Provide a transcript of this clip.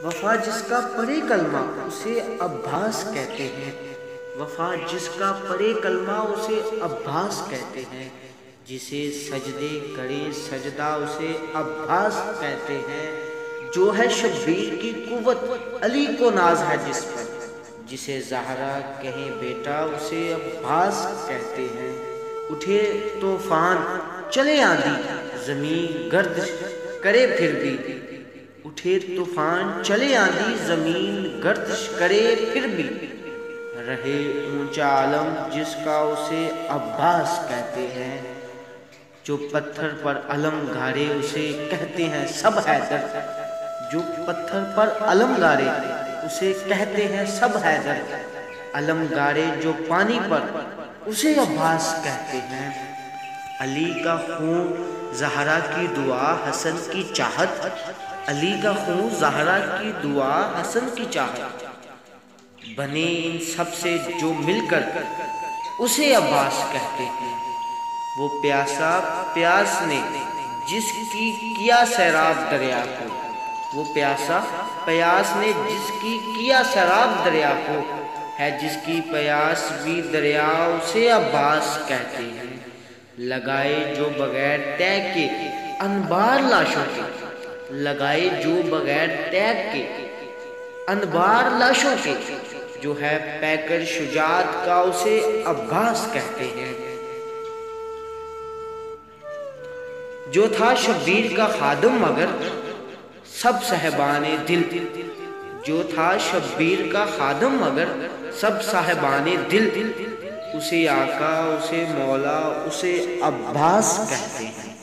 वफा जिसका पढ़े कलमा उसे अब्बास कहते हैं। वफा जिसका पढ़े कलमा उसे अब्बास कहते हैं। जिसे सजदे करे सजदा उसे अब्बास कहते हैं। जो है शब्बीर की कुव्वत अली को नाज है जिस पर। जिसे ज़हरा कहे बेटा उसे अब्बास कहते हैं। उठे तूफान चले आंधी ज़मीन गर्दिश करे फिर भी। उठे तूफान चले आंधी ज़मीन गर्दिश करे फिर भी। रहे ऊंचा आलम जिसका उसे अब्बास कहते हैं। जो पत्थर पर अलम गारे उसे कहते हैं सब हैदर। जो पत्थर पर अलम गारे उसे कहते हैं सब हैदर। अलम गारे जो पानी पर उसे अब्बास कहते हैं। अली का खून ज़हरा की दुआ हसन की चाहत। अली का खून ज़हरा की दुआ हसन की चाहत। बने इन सब से जो मिलकर उसे अब्बास कहते हैं। वो प्यासा प्यास ने जिसकी किया सैराब दरिया को। वो प्यासा प्यास ने जिसकी किया सैराब दरिया को। है जिसकी प्यास भी दरिया उसे अब्बास कहते हैं। लगाए जो बगैर तय के अनबार लाशों के। लगाए जो बगैर टैग के अनबार लाशों के। जो है पैकर शुजात का उसे अब्बास कहते हैं। जो था शब्बीर का खादम मगर सब साहिबाने दिल। जो था शब्बीर का खादम मगर सब साहिबाने दिल। उसे आका उसे मौला उसे अब्बास कहते हैं।